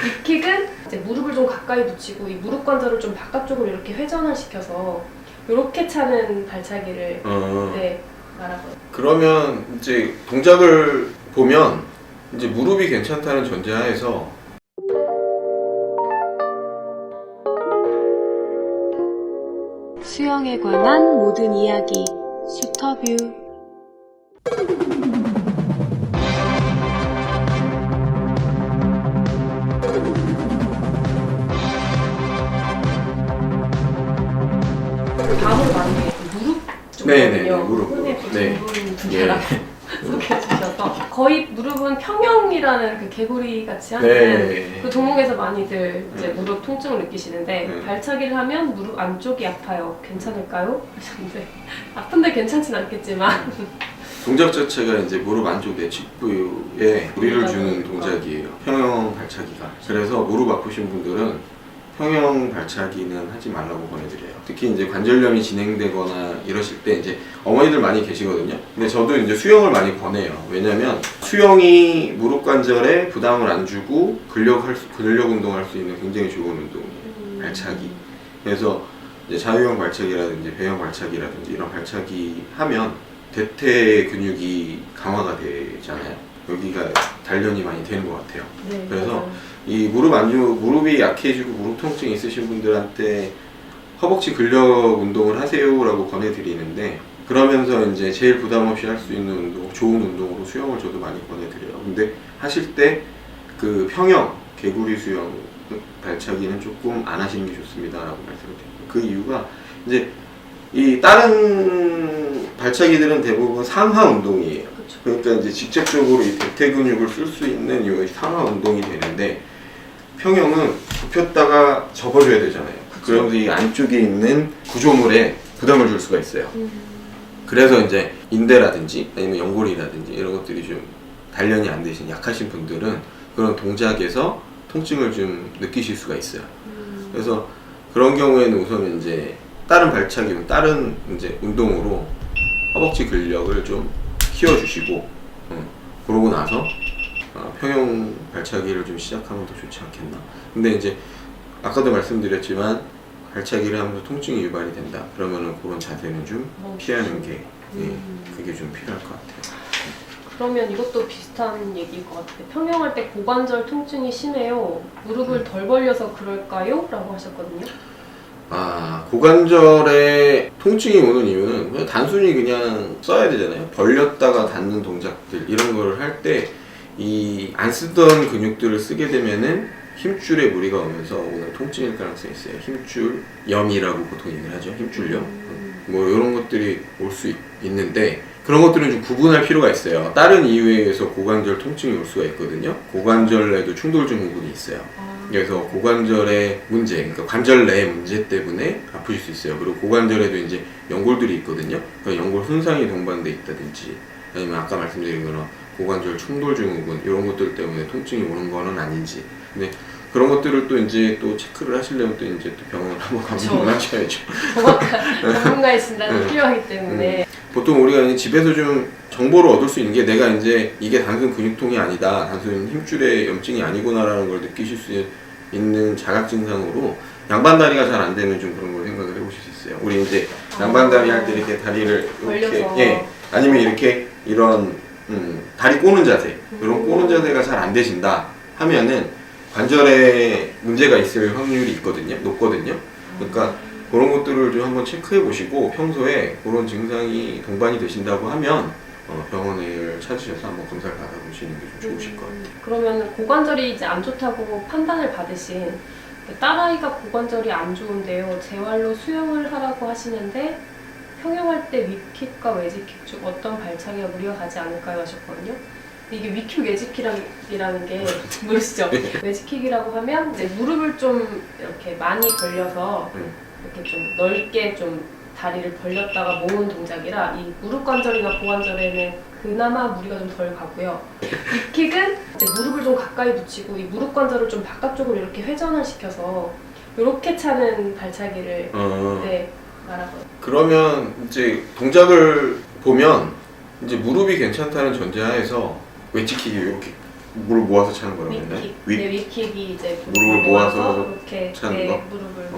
립킥은 이제 무릎을 좀 가까이 붙이고 이 무릎 관절을 좀 바깥쪽으로 이렇게 회전을 시켜서 이렇게 차는 발차기를 네, 말하거든요. 그러면 이제 동작을 보면 이제 무릎이 괜찮다는 전제하에서 수영에 관한 모든 이야기 슈터뷰. 다음으로 많은 게 무릎 네네, 쪽이거든요. 무릎. 손에 네. 전문 분야라고 소개해 주셔서 거의 무릎은 평형이라는 그 개구리 같이 하는 네. 그 종목에서 많이들 이제 무릎 통증을 느끼시는데 네. 발차기를 하면 무릎 안쪽이 아파요. 괜찮을까요? 하셨는데 아픈데 괜찮진 않겠지만 동작 자체가 이제 무릎 안쪽에 직부에 무리를 주는 동작이에요. 평형 발차기가. 그래서 무릎 아프신 분들은 평형 발차기는 하지 말라고 권해드려요. 특히 이제 관절염이 진행되거나 이러실 때 이제 어머니들 많이 계시거든요. 근데 저도 이제 수영을 많이 권해요. 왜냐면 수영이 무릎 관절에 부담을 안 주고 근력 운동할 수 있는 굉장히 좋은 운동이에요. 발차기. 그래서 이제 자유형 발차기라든지 배형 발차기라든지 이런 발차기 하면 대퇴 근육이 강화가 되잖아요. 여기가 단련이 많이 되는 것 같아요. 네, 그래서 맞아요. 이 무릎이 약해지고 무릎 통증이 있으신 분들한테 허벅지 근력 운동을 하세요라고 권해드리는데, 그러면서 이제 제일 부담 없이 할 수 있는 운동, 좋은 운동으로 수영을 저도 많이 권해드려요. 근데 하실 때 그 평형 개구리 수영 발차기는 조금 안 하시는 게 좋습니다라고 말씀을 드립니다. 그 이유가 이제 이 다른 발차기들은 대부분 상하 운동이에요. 그쵸. 그러니까 이제 직접적으로 이 대퇴 근육을 쓸 수 있는 이 상하 운동이 되는데, 평형은 굽혔다가 접어줘야 되잖아요. 그러면서 이 안쪽에 있는 구조물에 부담을 줄 수가 있어요. 그래서 이제 인대라든지 아니면 연골이라든지 이런 것들이 좀 단련이 안 되신 약하신 분들은 그런 동작에서 통증을 좀 느끼실 수가 있어요. 그래서 그런 경우에는 우선 이제 다른 발차기, 다른 이제 운동으로 허벅지 근력을 좀 키워주시고, 그러고 나서 평형 발차기를 좀 시작하면 더 좋지 않겠나. 근데 이제 아까도 말씀드렸지만 발차기를 하면서 통증이 유발이 된다. 그러면은 그런 자세는 좀 피하는 게 그게 좀 필요할 것 같아요. 그러면 이것도 비슷한 얘기일 것 같아요. 평형할 때 고관절 통증이 심해요. 무릎을 덜 벌려서 그럴까요? 라고 하셨거든요. 고관절에 통증이 오는 이유는 그냥 단순히 그냥 써야 되잖아요. 벌렸다가 닿는 동작들 이런 거를 할 때 이 안 쓰던 근육들을 쓰게 되면은 힘줄에 무리가 오면서 오는 통증일 가능성이 있어요. 힘줄염이라고 보통 얘기를 하죠. 힘줄염. 뭐 이런 것들이 올 수 있는데, 그런 것들은 좀 구분할 필요가 있어요. 다른 이유에 의해서 고관절 통증이 올 수가 있거든요. 고관절에도 충돌 증후군이 있어요. 그래서 고관절의 문제, 그러니까 관절 내 문제 때문에 아프실 수 있어요. 그리고 고관절에도 이제 연골들이 있거든요. 그러니까 연골 손상이 동반돼 있다든지, 아니면 아까 말씀드린 거는 고관절 충돌 증후군 이런 것들 때문에 통증이 오는 거는 아닌지. 근데 그런 것들을 또 이제 또 체크를 하시려면 또 이제 또 병원을 한번 방문하셔야죠. 정확한 전문가의 진단이 필요하기 때문에. 보통 우리가 이제 집에서 좀 정보를 얻을 수 있는 게, 내가 이제 이게 단순 근육통이 아니다, 단순 힘줄의 염증이 아니구나라는 걸 느끼실 수 있는 자각 증상으로 양반다리가 잘 안 되면 좀 그런 걸 생각을 해보실 수 있어요. 우리 이제 양반다리 할 때 이렇게 다리를 이렇게, 벌려서. 아니면 이렇게 이런 다리 꼬는 자세, 이런 꼬는 자세가 잘 안 되신다 하면은 관절에 문제가 있을 확률이 높거든요. 그러니까 그런 것들을 좀 한번 체크해 보시고, 평소에 그런 증상이 동반이 되신다고 하면 병원을 찾으셔서 한번 검사를 받아보시는 게 좀 좋으실 것 같아요. 그러면 고관절이 이제 안 좋다고 판단을 받으신 딸아이가 고관절이 안 좋은데요. 재활로 수영을 하라고 하시는데 평형할 때 위킥과 외지킥 중 어떤 발차기가 무리가 가지 않을까요? 하셨거든요. 이게 위킥 외지킥이라는 게 모르시죠? 외지킥이라고 하면 이제 무릎을 좀 이렇게 많이 벌려서 이렇게 좀 넓게 좀 다리를 벌렸다가 모은 동작이라 이 무릎 관절이나 고관절에는 그나마 무리가 좀 덜 가고요. 위킥은 이제 무릎을 좀 가까이 붙이고 이 무릎 관절을 좀 바깥쪽으로 이렇게 회전을 시켜서 이렇게 차는 발차기를 네, 말하거든요. 그러면 이제 동작을 보면 이제 무릎이 괜찮다는 전제하에서 웨지킥이 이렇게 무릎 모아서 차는 거라고 했나요? 윗킥. 네, 윗킥이 이제 무릎을 모아서 이렇게 차는 네, 거? 무릎을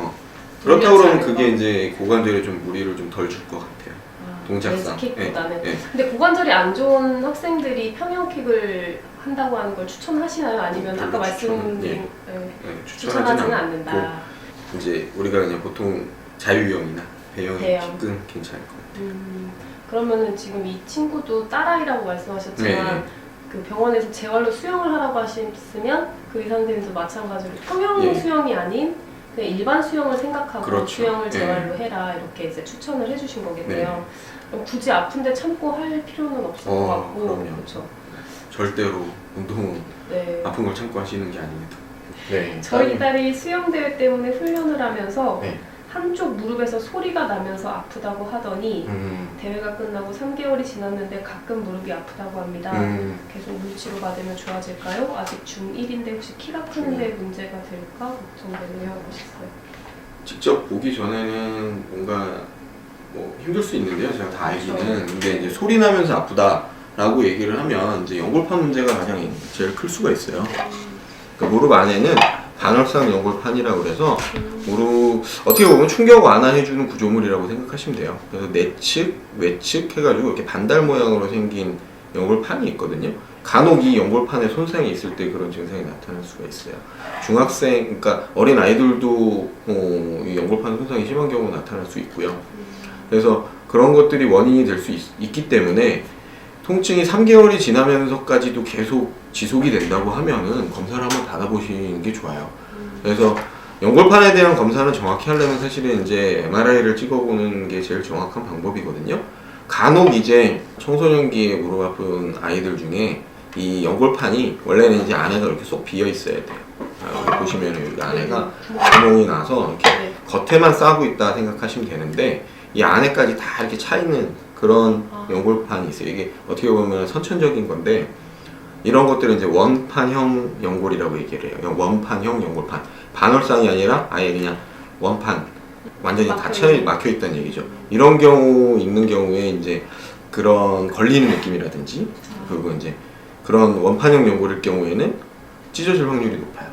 그렇다고 그러면 차는 그게 거. 이제 고관절에 좀 무리를 좀 덜 줄 것 같아요. 동작상. 웨지킥보다는. 예. 근데 고관절이 안 좋은 학생들이 평형킥을 한다고 하는 걸 추천하시나요? 아니면 아까 별로 말씀드린 예. 추천하지는 않는다. 이제 우리가 그냥 보통 자유형이나 배영의 배영. 킥은 괜찮을 것 같아요. 그러면은 지금 이 친구도 딸아이라고 말씀하셨지만 네. 그 병원에서 재활로 수영을 하라고 하셨으면 그 의사 선생님도 마찬가지로 평형 예. 수영이 아닌 그냥 일반 수영을 생각하고 그렇죠. 수영을 예. 재활로 해라 이렇게 이제 추천을 해주신 거겠네요. 네. 그럼 굳이 아픈데 참고 할 필요는 없을 것 같고, 그럼요. 그렇죠. 절대로 운동은 네. 아픈 걸 참고 하시는 게 아닙니다. 네. 저희 딸이 수영 대회 때문에 훈련을 하면서 네. 한쪽 무릎에서 소리가 나면서 아프다고 하더니 대회가 끝나고 3개월이 지났는데 가끔 무릎이 아프다고 합니다. 계속 물치료 받으면 좋아질까요? 아직 중1인데 혹시 키가 크는데 문제가 될까 걱정되네요. 하셨어요. 직접 보기 전에는 뭔가 뭐 힘들 수 있는데요. 제가 다 알기는. 그렇죠. 근데 이제 소리 나면서 아프다라고 얘기를 하면 이제 연골판 문제가 가장 제일 클 수가 있어요. 그러니까 무릎 안에는 반월상 연골판이라고 그래서 무릎 어떻게 보면 충격 완화해주는 구조물이라고 생각하시면 돼요. 그래서 내측, 외측 해가지고 이렇게 반달 모양으로 생긴 연골판이 있거든요. 간혹 이 연골판에 손상이 있을 때 그런 증상이 나타날 수가 있어요. 중학생, 그러니까 어린 아이들도 이 연골판 손상이 심한 경우가 나타날 수 있고요. 그래서 그런 것들이 원인이 될 수 있기 때문에 통증이 3개월이 지나면서까지도 계속 지속이 된다고 하면은 검사를 한번 받아보시는 게 좋아요. 그래서 연골판에 대한 검사는 정확히 하려면 사실은 이제 MRI를 찍어보는 게 제일 정확한 방법이거든요. 간혹 이제 청소년기에 무릎 아픈 아이들 중에 이 연골판이 원래는 이제 안에가 이렇게 쏙 비어 있어야 돼요. 보시면 여기 안에가 구멍이 나서 이렇게 겉에만 싸고 있다 생각하시면 되는데 이 안에까지 다 이렇게 차 있는 그런 연골판이 있어요. 이게 어떻게 보면 선천적인 건데 이런 것들은 이제 원판형 연골이라고 얘기를 해요. 원판형 연골판. 반월상이 아니라 아예 그냥 원판 완전히 막혀 있다는 얘기죠. 이런 경우 있는 경우에 이제 그런 걸리는 느낌이라든지 그리고 이제 그런 원판형 연골일 경우에는 찢어질 확률이 높아요.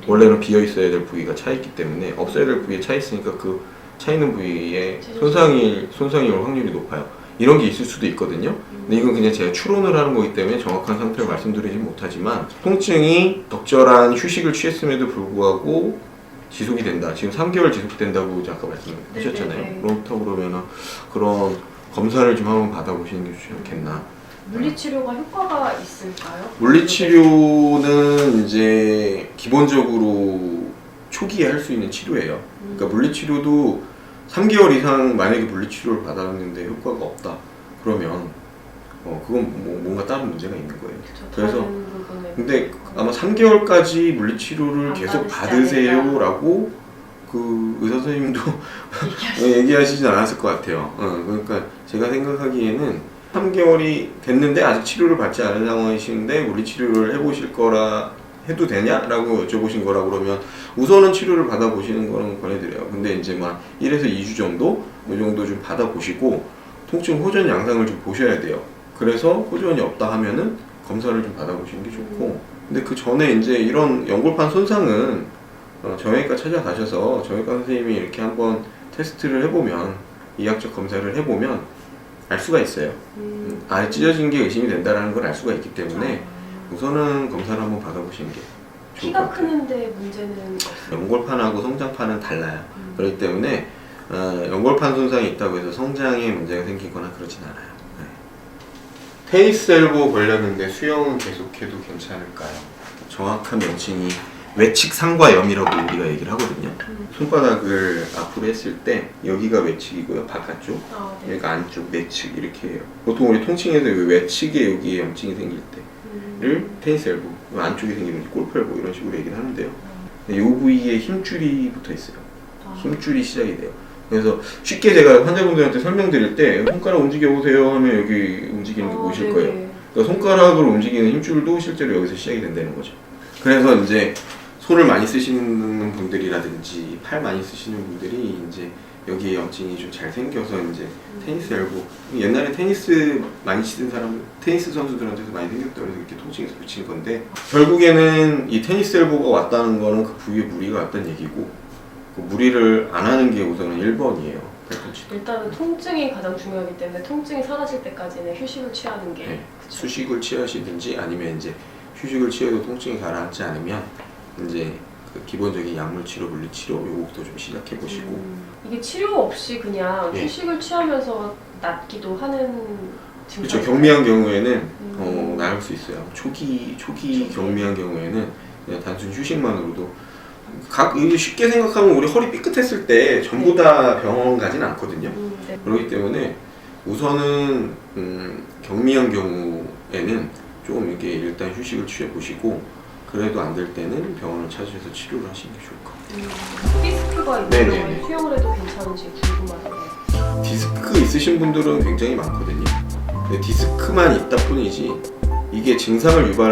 원래는 비어 있어야 될 부위가 차 있기 때문에 없어야 될 부위에 차 있으니까 그 차 있는 부위에 손상이 올 확률이 높아요. 이런 게 있을 수도 있거든요. 근데 이건 그냥 제가 추론을 하는 거기 때문에 정확한 상태를 말씀드리지 못하지만 통증이 적절한 휴식을 취했음에도 불구하고 지속이 된다. 지금 3개월 지속된다고 아까 말씀하셨잖아요. 그렇다고 그러면 그런 검사를 좀 한번 받아보시는 게 좋지 않겠나. 물리치료가 효과가 있을까요? 물리치료는 이제 기본적으로 초기에 할 수 있는 치료예요. 그러니까 물리치료도 3개월 이상 만약에 물리치료를 받았는데 효과가 없다. 그러면 그건 뭔가 다른 문제가 있는 거예요. 그래서 근데 아마 3개월까지 물리치료를 계속 받으세요라고 그 의사 선생님도 얘기하시진 않았을 것 같아요. 그러니까 제가 생각하기에는 3개월이 됐는데 아직 치료를 받지 않은 상황이신데 물리치료를 해보실 거라 해도 되냐라고 여쭤보신 거라 그러면 우선은 치료를 받아보시는 거는 권해드려요. 근데 이제 막 1에서 2주 정도 이 정도 좀 받아보시고 통증 호전 양상을 좀 보셔야 돼요. 그래서 호전이 없다 하면은 검사를 좀 받아보시는 게 좋고 근데 그 전에 이제 이런 연골판 손상은 정형외과 찾아가셔서 정형외과 선생님이 이렇게 한번 테스트를 해보면 이학적 검사를 해보면 알 수가 있어요. 아예 찢어진 게 의심이 된다는 걸 알 수가 있기 때문에 우선은 검사를 한번 받아보시는 게 좋을 것 키가 같아요. 크는데 문제는 없어요. 연골판하고 성장판은 달라요. 그렇기 때문에 연골판 손상이 있다고 해서 성장에 문제가 생기거나 그러진 않아요. 네. 테니스 엘보 걸렸는데 수영은 계속해도 괜찮을까요? 정확한 명칭이 외측 상과염이라고 우리가 얘기를 하거든요. 손바닥을 앞으로 했을 때 여기가 외측이고요, 바깥쪽. 네. 여기가 안쪽 내측 이렇게 해요. 보통 우리 통칭에서 외측에 여기에 염증이 생길 때를 테니스 엘보, 안쪽에 생기는 골프 엘보 이런 식으로 얘기를 하는데요. 이 부위에 힘줄이 붙어 있어요. 힘줄이 시작이 돼요. 그래서 쉽게 제가 환자분들한테 설명드릴 때 손가락 움직여보세요 하면 여기 움직이는 게 보이실 거예요. 그러니까 손가락으로 움직이는 힘줄도 실제로 여기서 시작이 된다는 거죠. 그래서 이제 손을 많이 쓰시는 분들이라든지 팔 많이 쓰시는 분들이 이제 여기에 염증이 좀 잘 생겨서 이제 테니스 엘보, 옛날에 테니스 많이 치던 사람, 테니스 선수들한테도 많이 생겼다고 해서 이렇게 통증에서 붙인 건데, 결국에는 이 테니스 엘보가 왔다는 거는 그 부위에 무리가 왔다는 얘기고, 그 무리를 안 하는 게 우선은 1번이에요. 팔꿈치. 일단은 통증이 가장 중요하기 때문에 통증이 사라질 때까지는 휴식을 취하는 게 네. 그쵸? 수식을 취하시든지 아니면 이제 휴식을 취해도 통증이 가라앉지 않으면 이제 그 기본적인 약물 치료, 물리 치료 요것도 좀 시작해 보시고. 이게 치료 없이 그냥 예. 휴식을 취하면서 낫기도 하는 증상. 그렇죠. 경미한 경우에는 나을 수 있어요. 초기 경미한 경우에는 그냥 단순 휴식만으로도 이게 쉽게 생각하면 우리 허리 삐끗했을 때 전부 다 병원 가진 않거든요. 네. 그렇기 때문에 우선은 경미한 경우에는 좀 이게 일단 휴식을 취해 보시고, 그래도 안 될 때는 병원을 찾으셔서 치료를 하시는 게 좋을 것 같아요. 디스크가 있는 네네네. 경우에 수영을 해도 괜찮은지 궁금하네요. 디스크 있으신 분들은 굉장히 많거든요. 근데 디스크만 있다 뿐이지 이게 증상을 유발할